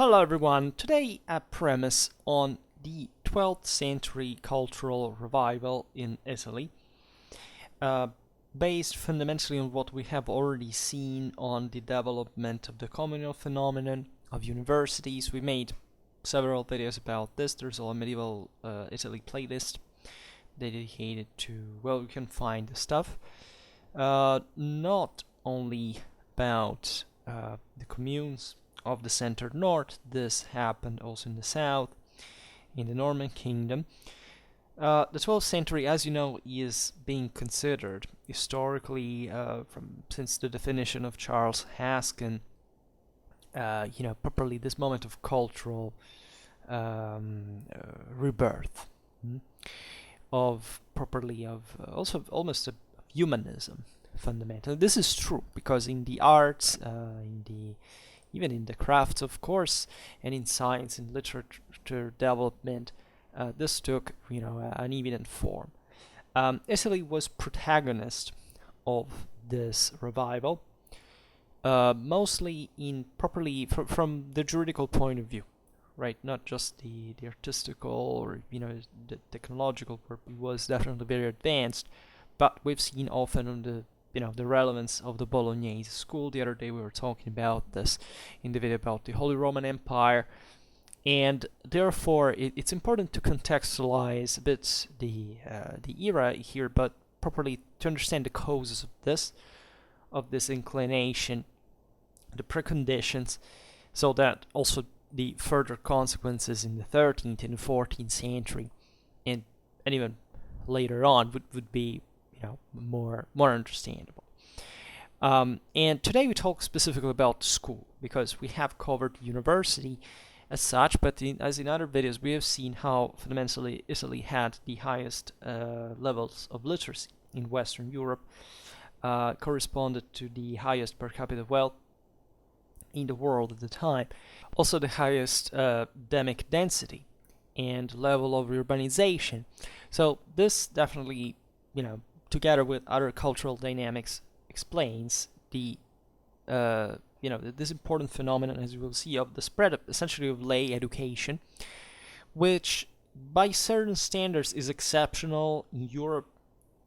Hello everyone, today a premise on the 12th century cultural revival in Italy, based fundamentally on what we have already seen on the development of the communal phenomenon of universities. We made several videos about this. There's a medieval Italy playlist dedicated to, well, you can find the stuff. Not only about the communes of the center north. This happened also in the south, in the Norman kingdom. The 12th century, as you know, is being considered historically since the definition of Charles Haskin, properly this moment of cultural rebirth, of also almost a humanism fundamental. This is true because in the arts, even in the crafts, of course, and in science and literature development, this took, an evident form. Italy was protagonist of this revival, mostly from the juridical point of view, right? Not just the artistical or the technological, where it was definitely very advanced, but we've seen often on the relevance of the Bolognese school. The other day we were talking about this in the video about the Holy Roman Empire, and therefore it's important to contextualize a bit the era here, but properly to understand the causes of this inclination, the preconditions, so that also the further consequences in the 13th and 14th century and even later on would be more understandable. And today we talk specifically about school, because we have covered university as such, but as in other videos we have seen how fundamentally Italy had the highest levels of literacy in Western Europe, corresponded to the highest per capita wealth in the world at the time, also the highest demic density and level of urbanization. So this definitely, together with other cultural dynamics, explains this important phenomenon, as you will see, of the spread of essentially of lay education, which by certain standards is exceptional in Europe.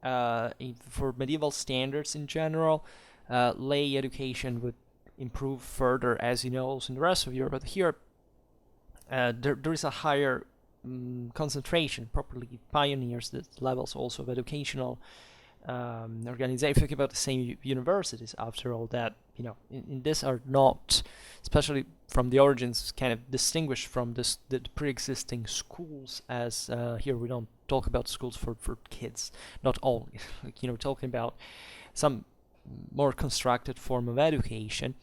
For medieval standards in general, lay education would improve further, as you know, also in the rest of Europe. But here, there is a higher concentration, properly pioneers, the levels also of educational organization. Think about the same universities, after all, that in this are not, especially from the origins, kind of distinguished from the pre-existing schools, as here we don't talk about schools for kids, not only talking about some more constructed form of education.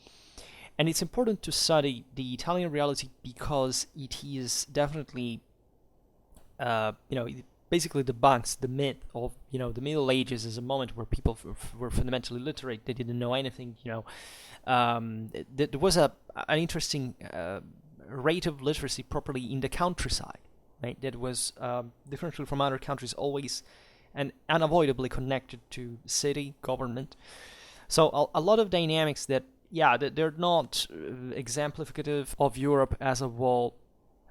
And it's important to study the Italian reality because it is definitely it basically debunks the myth of the Middle Ages as a moment where people were fundamentally literate. They didn't know anything. There was an interesting rate of literacy properly in the countryside, right? That was differently from other countries, always and unavoidably connected to city government. So a lot of dynamics that they're not exemplificative of Europe as a whole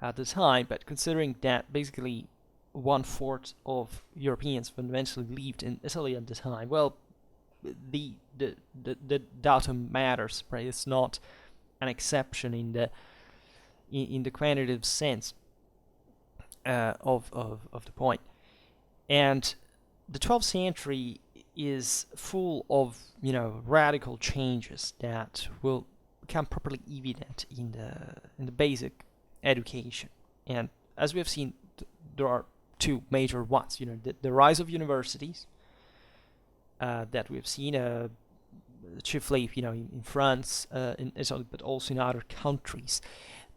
at the time, but considering that basically 1/4 of Europeans fundamentally lived in Italy at the time, well, the datum matters, right? It's not an exception in the quantitative sense of the point. And the 12th century is full of radical changes that will become properly evident in the basic education. And as we have seen, there are two major ones. The rise of universities that we have seen, chiefly in France, in Italy, but also in other countries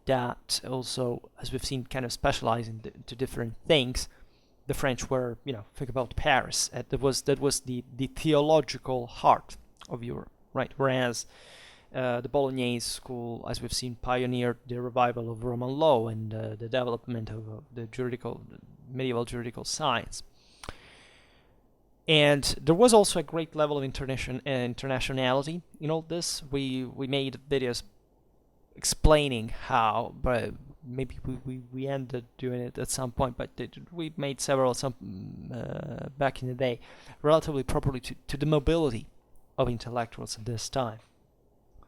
that also, as we've seen, kind of specialize into different things. The French were, think about Paris. That was the theological heart of Europe, right? Whereas the Bolognese school, as we've seen, pioneered the revival of Roman law and the development of the medieval juridical science. And there was also a great level of internationality in all this. We made videos explaining how, but maybe we ended doing it at some point, but we made several back in the day relatively properly to the mobility of intellectuals at this time.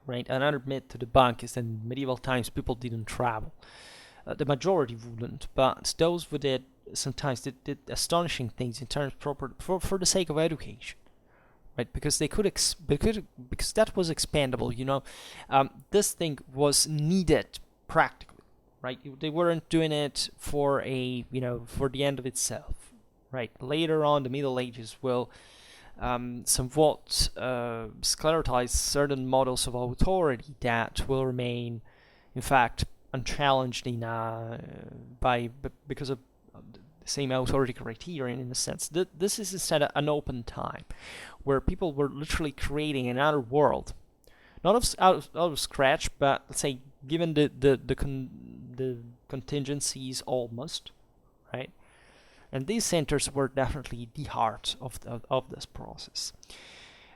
Right, another myth to debunk is that in medieval times people didn't travel. The majority wouldn't, but those who did sometimes did astonishing things in terms for the sake of education, right? Because they could because that was expandable. This thing was needed practically, right? They weren't doing it for for the end of itself, right? Later on, the Middle Ages will somewhat sclerotize certain models of authority that will remain, in fact, unchallenged because of the same authority criterion in a sense. This is instead an open time where people were literally creating another world, not out of scratch, but let's say given the contingencies almost, right? And these centers were definitely the heart of this process.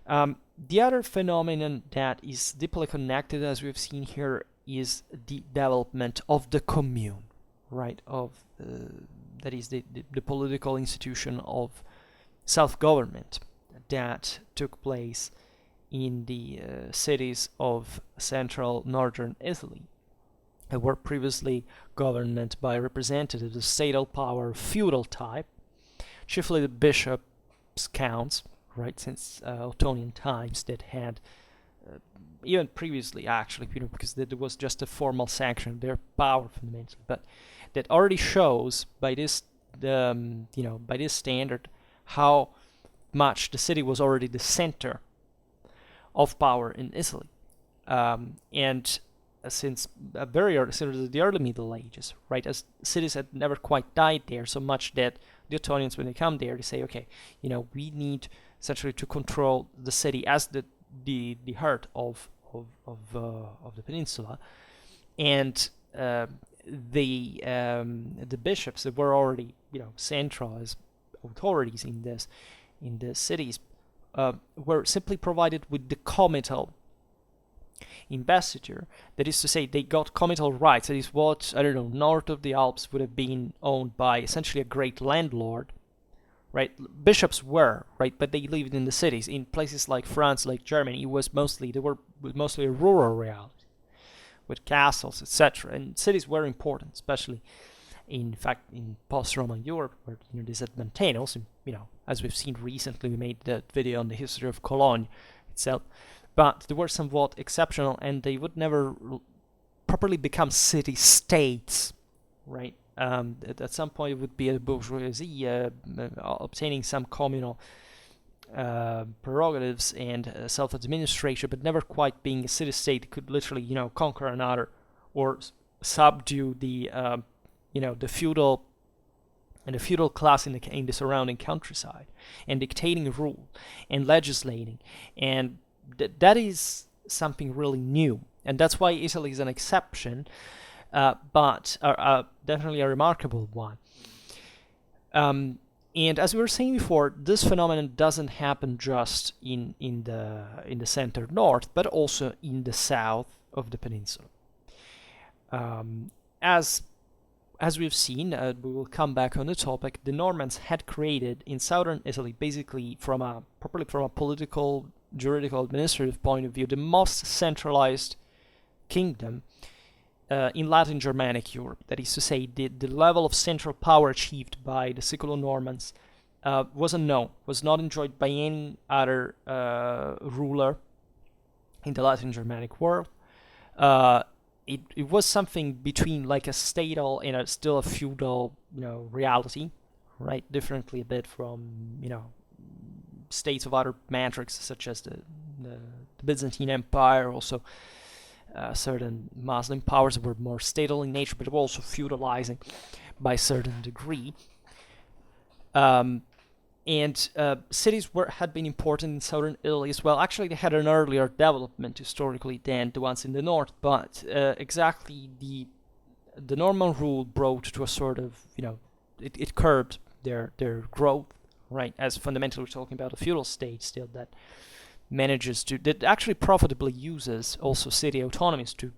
The other phenomenon that is deeply connected, as we've seen here, is the development of the commune, right? That is the political institution of self-government that took place in the cities of central northern Italy, and were previously governed by representatives of statal power feudal type, chiefly the bishops, counts, right, since Ottonian times that had, even previously actually, because there was just a formal sanction of their power fundamentally, but that already shows by this, by this standard, how much the city was already the center of power in Italy, and since very early, since the early Middle Ages, right, as cities had never quite died there so much that the Ottonians, when they come there, they say, okay, we need essentially to control the city as the heart of the peninsula, and the bishops that were already central as authorities in the cities were simply provided with the comital investiture. That is to say, they got comital rights. That is what, north of the Alps would have been owned by essentially a great landlord, right? Bishops were, right, but they lived in the cities. In places like France, like Germany, they were mostly a rural reality with castles, etc. And cities were important, especially in fact in post-Roman Europe, where this had maintained. Also, as we've seen recently, we made that video on the history of Cologne itself. But they were somewhat exceptional, and they would never properly become city-states, right? At some point, it would be a bourgeoisie obtaining some communal prerogatives and self-administration, but never quite being a city-state. Could literally, conquer another or subdue the feudal and the feudal class in the surrounding countryside, and dictating rule and legislating, and that is something really new, and that's why Italy is an exception, but definitely a remarkable one. And as we were saying before, this phenomenon doesn't happen just in the center north, but also in the south of the peninsula. As we've seen, we will come back on the topic. The Normans had created in southern Italy, basically properly from a political, juridical, administrative point of view, the most centralized kingdom in Latin Germanic Europe. That is to say, the level of central power achieved by the Siculo-Normans was unknown, was not enjoyed by any other ruler in the Latin Germanic world. It was something between like a statal and still a feudal, reality, right? Differently a bit from, states of other matrix, such as the Byzantine Empire, also certain Muslim powers were more statal in nature, but were also feudalizing by a certain degree. And cities had been important in southern Italy as well. Actually, they had an earlier development historically than the ones in the north, but exactly the Norman rule brought to a sort of, it curbed their growth, right? As fundamentally we're talking about a feudal state still that actually profitably uses also city autonomies to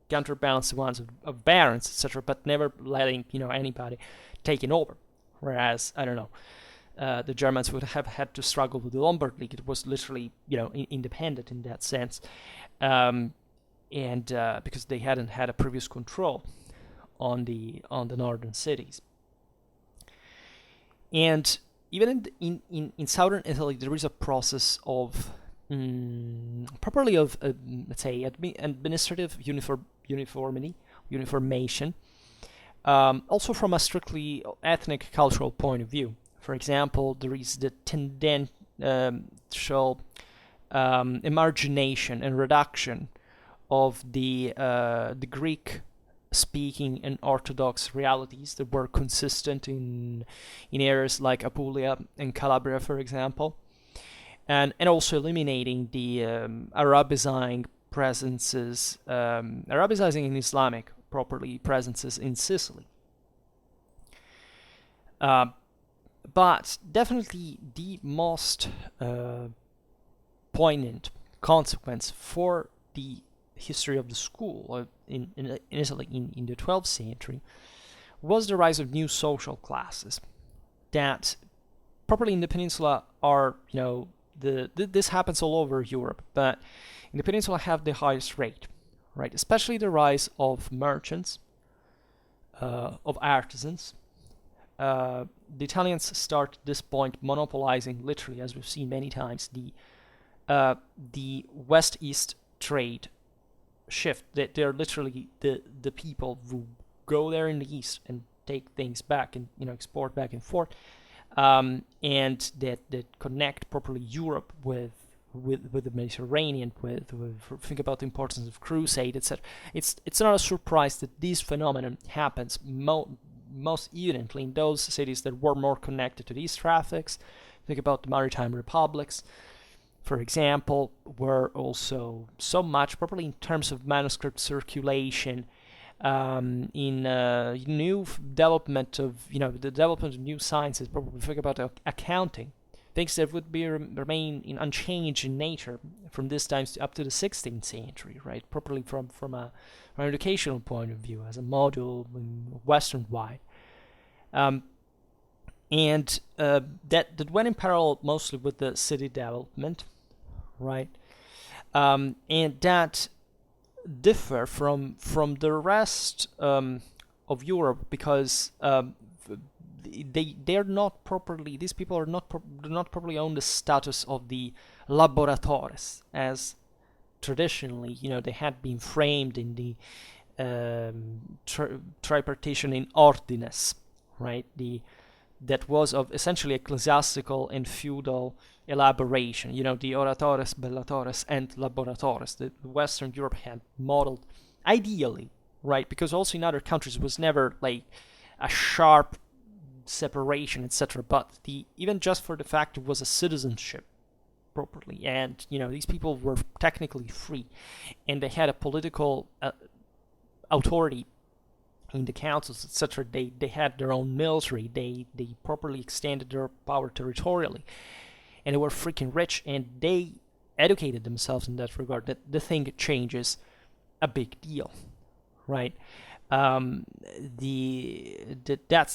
counterbalance the ones of barons, etc., but never letting anybody taking over. Whereas, I don't know, the Germans would have had to struggle with the Lombard League. It was literally independent in that sense, and because they hadn't had a previous control on the northern cities. And even in southern Italy, there is a process of properly of let's say administrative uniformation, also from a strictly ethnic cultural point of view. For example, there is the tendential emargination and reduction of the Greek-speaking and Orthodox realities that were consistent in areas like Apulia and Calabria, for example, and also eliminating the Arabizing presences, Arabizing in Islamic properly presences in Sicily. But definitely the most poignant consequence for the history of the school in Italy in the 12th century was the rise of new social classes that properly in the peninsula are, this happens all over Europe, but in the peninsula have the highest rate, right? Especially the rise of merchants, of artisans. The Italians start at this point monopolizing, literally, as we've seen many times, the west-east trade shift. That they're literally the people who go there in the east and take things back and export back and forth, and that connect properly Europe with the Mediterranean. Think about the importance of crusade, etc. It's not a surprise that this phenomenon happens most evidently in those cities that were more connected to these traffics. Think about the maritime republics, for example, were also so much, probably in terms of manuscript circulation, in new development of, the development of new sciences. Probably think about accounting, things that would remain unchanged in nature from this time up to the 16th century, right? Properly from an educational point of view, as a model Western-wide. And that went in parallel mostly with the city development, right? And that differ from the rest of Europe because they're not properly, these people are not do not properly own the status of the laboratores, as traditionally they had been framed in the tripartition in ordines, right? That was of essentially ecclesiastical and feudal elaboration. The oratores, bellatores, and laboratores that Western Europe had modeled ideally, right? Because also in other countries it was never like a sharp separation, etc. But even just for the fact it was a citizenship properly, and these people were technically free, and they had a political authority in the councils, etc. They had their own military. They properly extended their power territorially, and they were freaking rich, and they educated themselves in that regard. That the thing changes a big deal, right? That's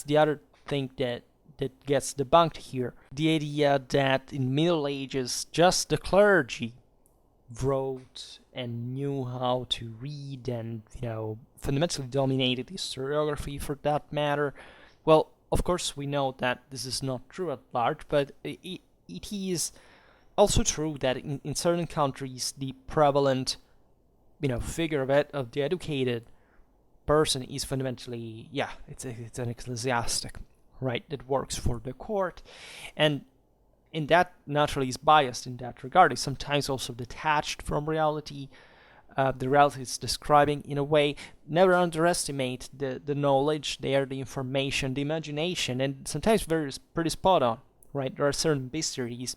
the other thing that gets debunked here. The idea that in Middle Ages just the clergy wrote and knew how to read and fundamentally dominated historiography for that matter. Well, of course we know that this is not true at large, but it is also true that in certain countries the prevalent figure of the educated person is fundamentally it's an ecclesiastic, right, that works for the court, and that naturally is biased in that regard. It's sometimes also detached from reality. The reality it's describing in a way. Never underestimate the knowledge there, the information, the imagination, and sometimes pretty spot on, right? There are certain mysteries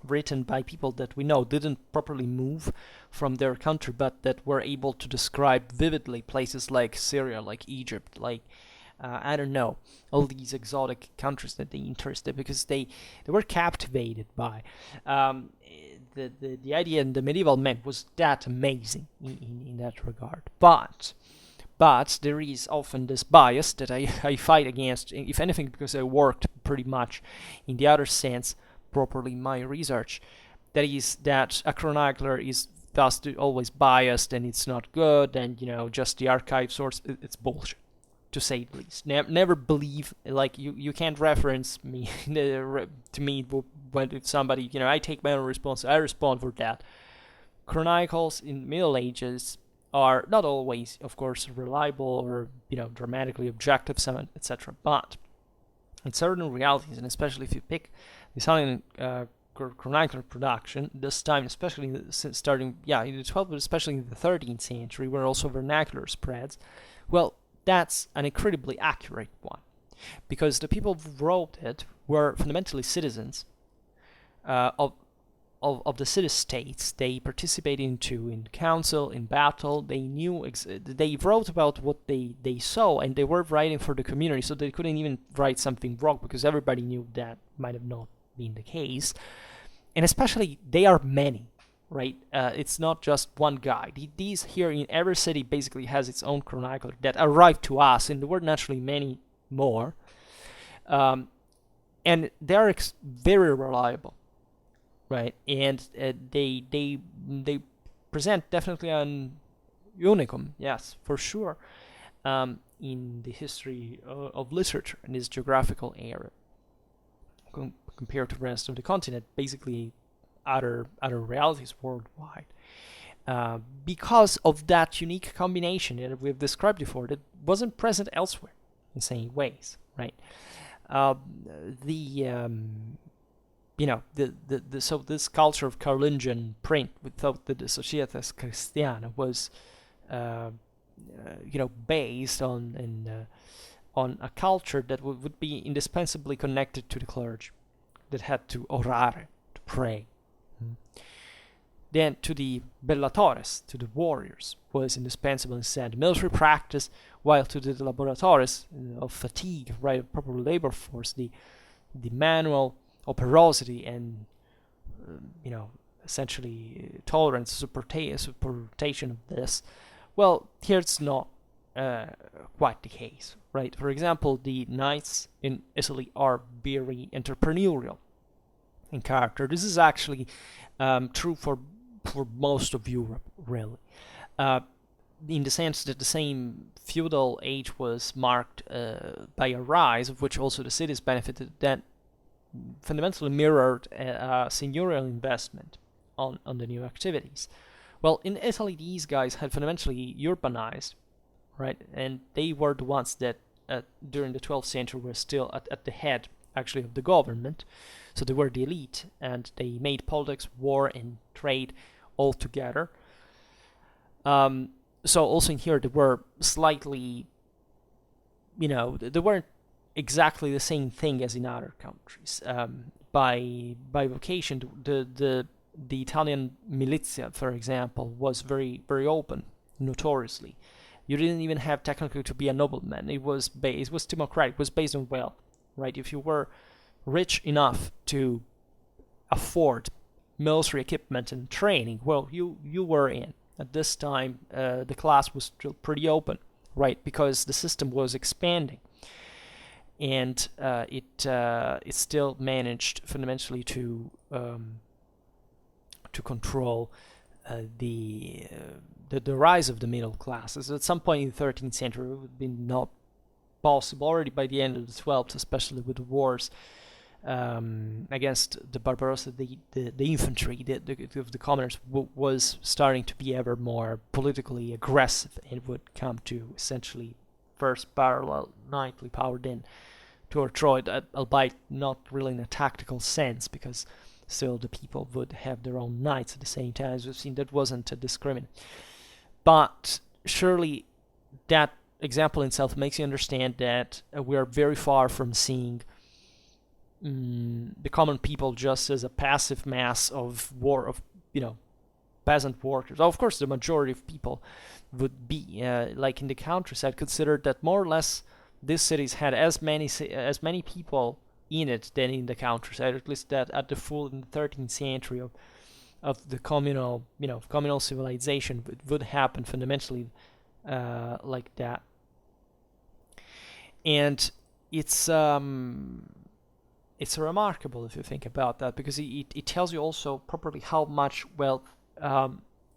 written by people that we know didn't properly move from their country, but that were able to describe vividly places like Syria, like Egypt, like I don't know, all these exotic countries that they interested because they were captivated by. the idea in the medieval man was that amazing in that regard. But there is often this bias that I fight against, if anything, because I worked pretty much in the other sense properly in my research. That is that a chronicler is thus always biased and it's not good, and just the archive source, it's bullshit, to say the least. Never believe, like, you can't reference me to me when somebody, I take my own responsibility, I respond for that. Chronicles in Middle Ages are not always, of course, reliable or, dramatically objective, etc. But in certain realities, and especially if you pick the Italian chronicler production, this time, especially starting, in the 12th, but especially in the 13th century, where also vernacular spreads, well, that's an incredibly accurate one, because the people who wrote it were fundamentally citizens of the city-states. They participated in council, in battle. They knew, they wrote about what they saw, and they were writing for the community, so they couldn't even write something wrong, because everybody knew that might have not been the case. And especially, they are many, right? It's not just one guy. These here in every city basically has its own chronicler that arrived to us, and there were naturally many more. And they're very reliable, right? And they present definitely an unicum, yes, for sure, in the history of literature in this geographical area. Compared to the rest of the continent, basically other realities worldwide, because of that unique combination that we've described before that wasn't present elsewhere in the same ways, right? So this culture of Carolingian print without the Societas Christiana was based on a culture that would be indispensably connected to the clergy, that had to orare, to pray. Then to the bellatores, to the warriors, was indispensable instead military practice, while to the laboratores of fatigue, right, proper labor force, the manual operosity and essentially tolerance, supportation of this. Well, here it's not quite the case, right? For example, the knights in Italy are very entrepreneurial in character. This is actually true for most of Europe, really, in the sense that the same feudal age was marked by a rise, of which also the cities benefited, that fundamentally mirrored a seigneurial investment on the new activities. Well, in Italy, these guys had fundamentally urbanized, right? And they were the ones that during the 12th century were still at the head, actually, of the government. So they were the elite, and they made politics, war, and trade all together. So also in here, they were slightly, they weren't exactly the same thing as in other countries. By vocation, the Italian militia, for example, was very, very open, notoriously. You didn't even have technically to be a nobleman. It was democratic. It was based on wealth, right? If you were rich enough to afford military equipment and training, well, you were in. At this time, the class was still pretty open, right? Because the system was expanding, and it still managed fundamentally to control the rise of the middle classes. At some point in the 13th century, it would have been not possible. Already by the end of the 12th, especially with the wars against the Barbarossa, the infantry of the commoners was starting to be ever more politically aggressive, and would come to essentially first parallel knightly power, then to overthrow it, albeit not really in a tactical sense, because still the people would have their own knights at the same time. As we've seen, that wasn't a discriminant. But surely that example itself makes you understand that we are very far from seeing the common people just as a passive mass of peasant workers. Of course, the majority of people would be, like in the countryside, considered that more or less these cities had as many people in it than in the countryside, at least that at the full in the 13th century of the communal civilization would happen fundamentally like that. And it's remarkable if you think about that, because it tells you also properly how much wealth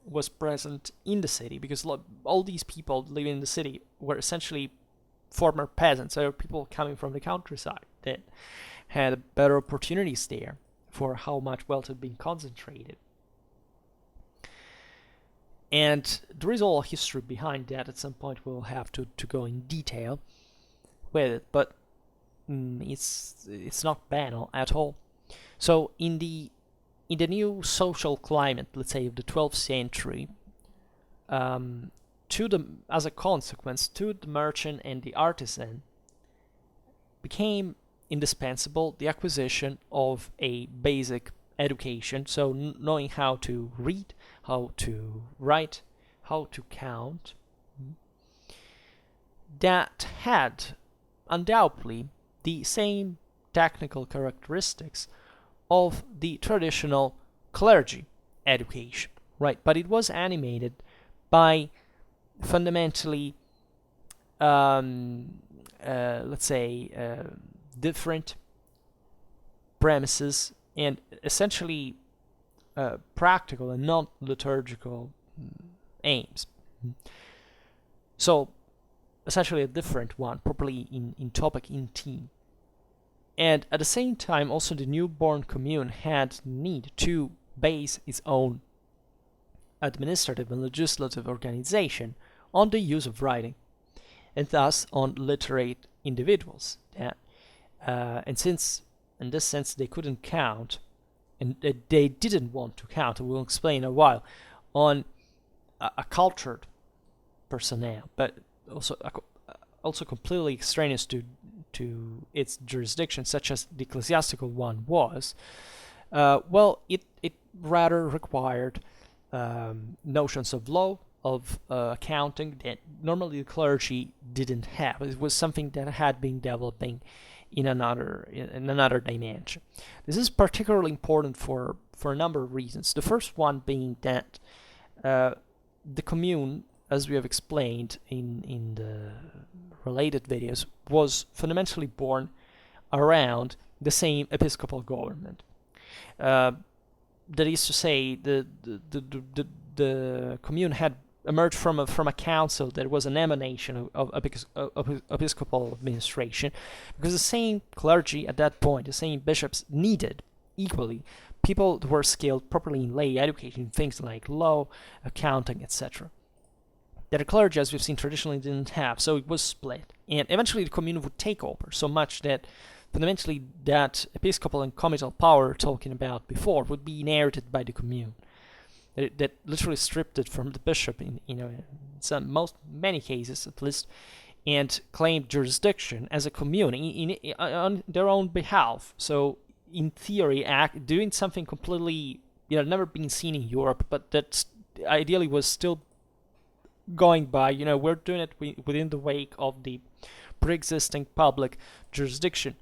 was present in the city, because all these people living in the city were essentially former peasants, or people coming from the countryside that had better opportunities there for how much wealth had been concentrated. And there is all a history behind that. At some point we'll have to go in detail with it, but it's not banal at all. So in the new social climate, let's say of the 12th century, as a consequence, to the merchant and the artisan became indispensable the acquisition of a basic education, so knowing how to read, how to write, how to count, that had undoubtedly the same technical characteristics of the traditional clergy education, right? But it was animated by fundamentally, let's say, different premises and essentially practical and non-liturgical aims. So essentially a different one, properly in topic, in theme. And at the same time, also the newborn commune had need to base its own administrative and legislative organization on the use of writing, and thus on literate individuals. And since, in this sense, they couldn't count, and they didn't want to count, we'll explain in a while, on a cultured personnel, but also completely extraneous to its jurisdiction, such as the ecclesiastical one was, it rather required notions of law, of accounting, that normally the clergy didn't have. It was something that had been developing in another dimension. This is particularly important for a number of reasons. The first one being that the commune, as we have explained in the related videos, was fundamentally born around the same episcopal government. That is to say, the commune had emerged from a council that was an emanation of episcopal administration, because the same clergy at that point, the same bishops, needed equally people who were skilled properly in lay education, things like law, accounting, etc. That the clergy, as we've seen, traditionally didn't have, so it was split. And eventually the commune would take over, so much that fundamentally that episcopal and comital power talking about before would be inherited by the commune. That literally stripped it from the bishop in many cases at least, and claimed jurisdiction as a commune on their own behalf. So in theory, doing something completely never been seen in Europe, but that ideally was still going by, we're doing it within the wake of the pre-existing public jurisdiction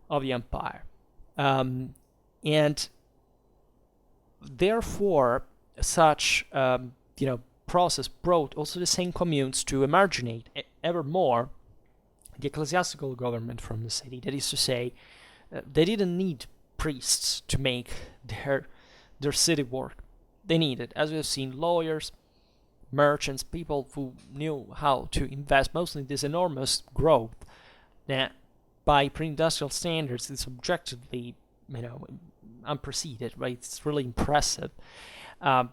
of the empire. And therefore, such process brought also the same communes to emarginate ever more the ecclesiastical government from the city. That is to say, they didn't need priests to make their city work. They needed, as we have seen, lawyers, merchants, people who knew how to invest, mostly in this enormous growth that by pre-industrial standards is objectively unprecedented, right? It's really impressive, and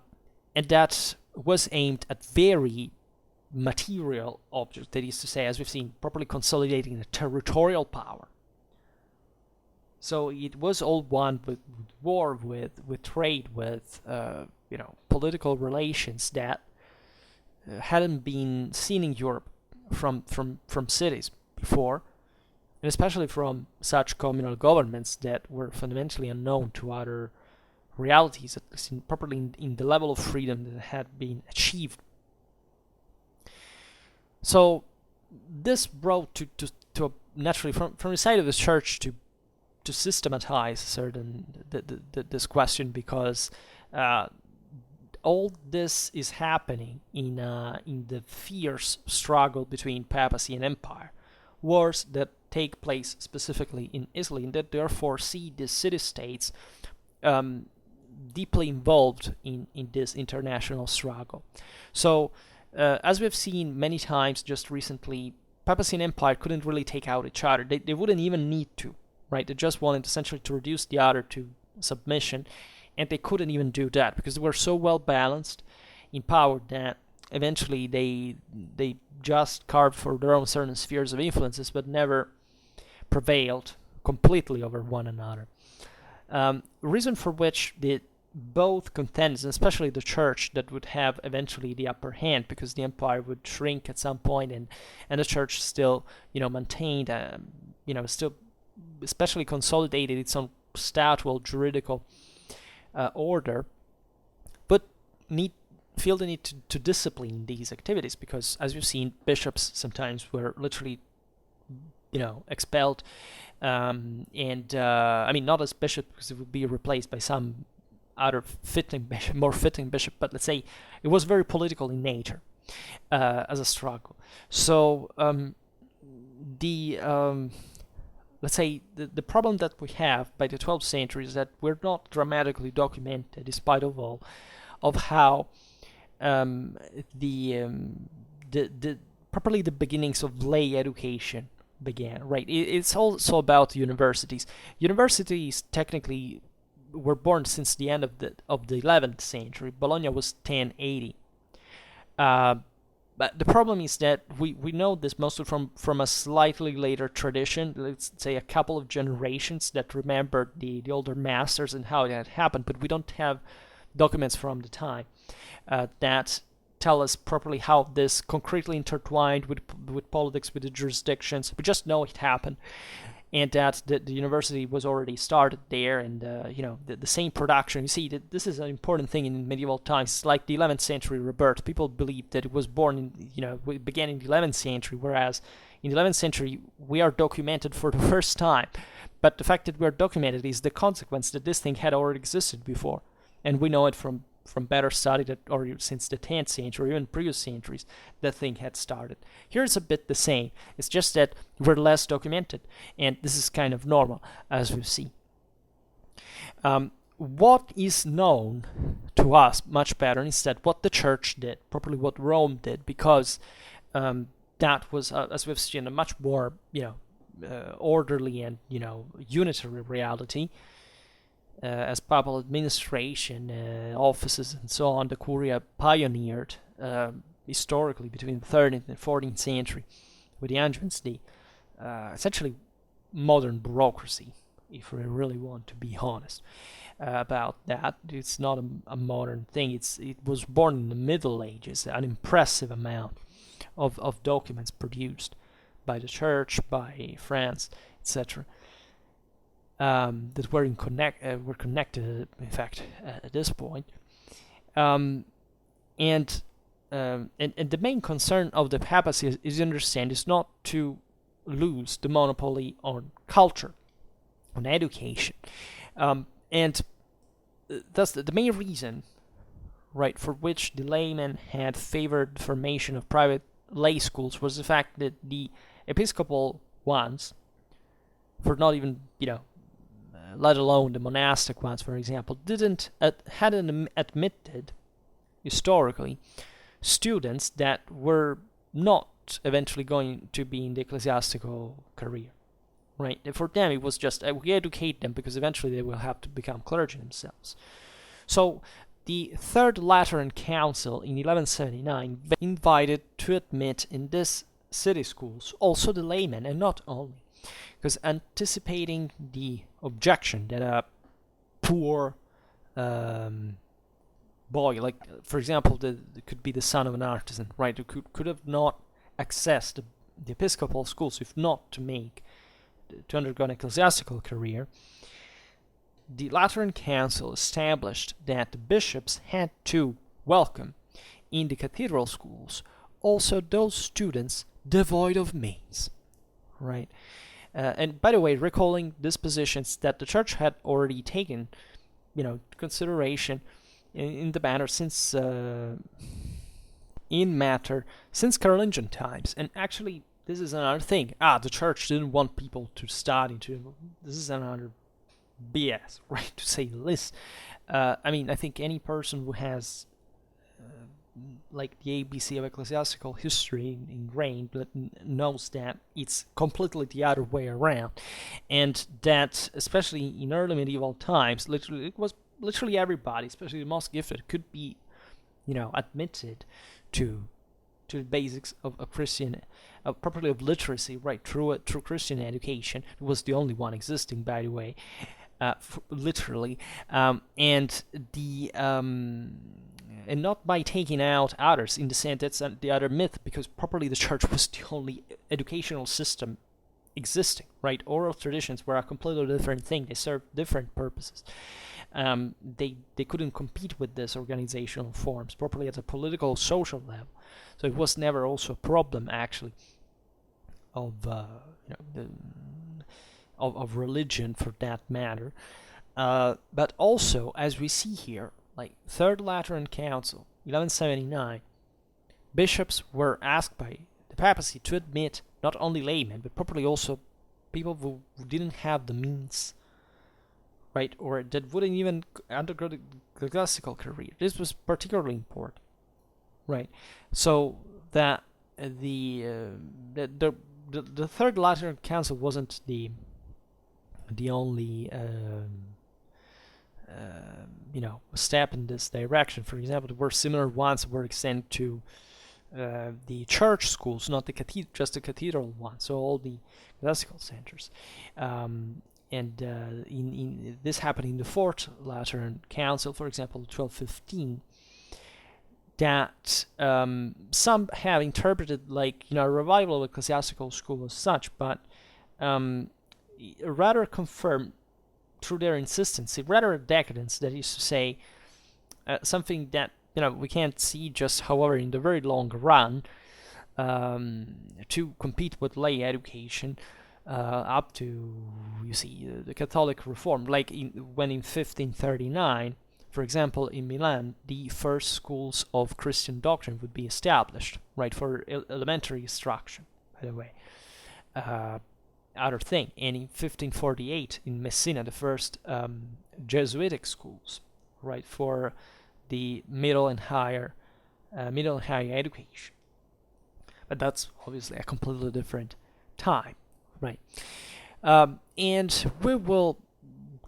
that was aimed at very material objects. That is to say, as we've seen, properly consolidating the territorial power. So it was all one with war, with trade, with political relations that hadn't been seen in Europe from cities before, and especially from such communal governments that were fundamentally unknown to other realities, at least properly in the level of freedom that had been achieved. So this brought to naturally from the side of the church to to systematize this question, because all this is happening in the fierce struggle between papacy and empire, wars that take place specifically in Italy, and that therefore see the city-states deeply involved in this international struggle. So, as we've seen many times just recently, papacy and empire couldn't really take out each other. They wouldn't even need to, right? They just wanted essentially to reduce the other to submission, and they couldn't even do that because they were so well balanced in power that eventually they just carved for their own certain spheres of influences, but never prevailed completely over one another. Reason for which both contenders, and especially the church, that would have eventually the upper hand, because the empire would shrink at some point, and the church still, maintained, still especially consolidated its own statual juridical order, but feel the need to discipline these activities, because as you've seen, bishops sometimes were literally, expelled, and not as bishop, because it would be replaced by some other more fitting bishop, but let's say it was very political in nature as a struggle. So let's say the problem that we have by the 12th century is that we're not dramatically documented, despite of all, of how properly the beginnings of lay education began. Right? It's also about universities. Universities technically were born since the end of the 11th century. Bologna was 1080. But the problem is that we know this mostly from a slightly later tradition, let's say a couple of generations that remembered the older masters and how it had happened, but we don't have documents from the time that tell us properly how this concretely intertwined with politics, with the jurisdictions. We just know it happened, and that the university was already started there, and the same production. You see, this is an important thing in medieval times. It's like the 11th century rebirth. People believed that it was born it began in the 11th century, whereas in the 11th century we are documented for the first time. But the fact that we are documented is the consequence that this thing had already existed before, and we know it from better study or since the 10th century, or even previous centuries, that thing had started. Here it's a bit the same. It's just that we're less documented, and this is kind of normal, as we see. What is known to us much better instead what the church did, properly what Rome did, because that was, as we've seen, a much more orderly and unitary reality. As papal administration, offices, and so on, the Curia pioneered historically between the 13th and 14th century with the Angevins, essentially modern bureaucracy, if we really want to be honest about that. It's not a modern thing. It was born in the Middle Ages, an impressive amount of documents produced by the Church, by France, etc. That were connected, in fact, at this point, and the main concern of the papacy is to understand is not to lose the monopoly on culture, on education, and that's the main reason, right, for which the laymen had favored the formation of private lay schools was the fact that the episcopal ones, for not even let alone the monastic ones, for example, hadn't admitted historically students that were not eventually going to be in the ecclesiastical career, right? And for them, it was just we educate them because eventually they will have to become clergy themselves. So the Third Lateran Council in 1179 invited to admit in this city schools also the laymen, and not only, because anticipating the objection that a poor boy, like for example, could be the son of an artisan, right, who could have not accessed the episcopal schools if not to undergo an ecclesiastical career. The Lateran Council established that the bishops had to welcome in the cathedral schools also those students devoid of means, right? And by the way, recalling these positions that the church had already taken, consideration in the matter since in matter since Carolingian times. And actually, this is another thing. The church didn't want people to study. This is another BS, right? To say the least. I think any person who has like the ABC of ecclesiastical history ingrained knows that it's completely the other way around, and that especially in early medieval times, it was literally everybody, especially the most gifted, could be, admitted to the basics of Christian, properly of literacy, right? Through Christian education. It was the only one existing, by the way. Literally, and not by taking out others, in the sense that's the other myth, because properly the church was the only educational system existing, right? Oral traditions were a completely different thing. They served different purposes. They couldn't compete with these organizational forms properly at a political, social level. So it was never also a problem, actually, of of religion, for that matter. But also, as we see here, like Third Lateran Council, 1179, bishops were asked by the papacy to admit not only laymen, but probably also people who didn't have the means, right, or that wouldn't even undergo the ecclesiastical career. This was particularly important, right? So that the Third Lateran Council wasn't the only step in this direction. For example, there were similar ones that were extended to the church schools, not just the cathedral ones, so all the classical centers. In this happened in the Fourth Lateran Council, for example, 1215, that some have interpreted like a revival of ecclesiastical school as such, but rather confirm through their insistency, rather a decadence, that is to say, something that we can't see just, however, in the very long run, to compete with lay education up to, the Catholic Reform. Like when in 1539, for example, in Milan, the first schools of Christian doctrine would be established, right, for elementary instruction, by the way. Other thing. And in 1548, in Messina, the first Jesuitic schools, right, for the middle and higher education. But that's obviously a completely different time, right? And we will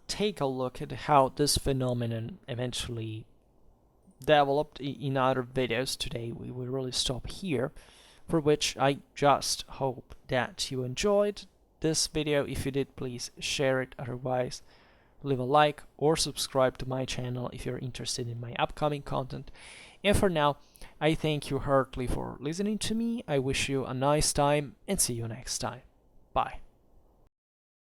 take a look at how this phenomenon eventually developed in other videos. Today we will really stop here, for which I just hope that you enjoyed this video. If you did, please share it. Otherwise, leave a like or subscribe to my channel if you're interested in my upcoming content. And for now, I thank you heartily for listening to me. I wish you a nice time and see you next time. Bye.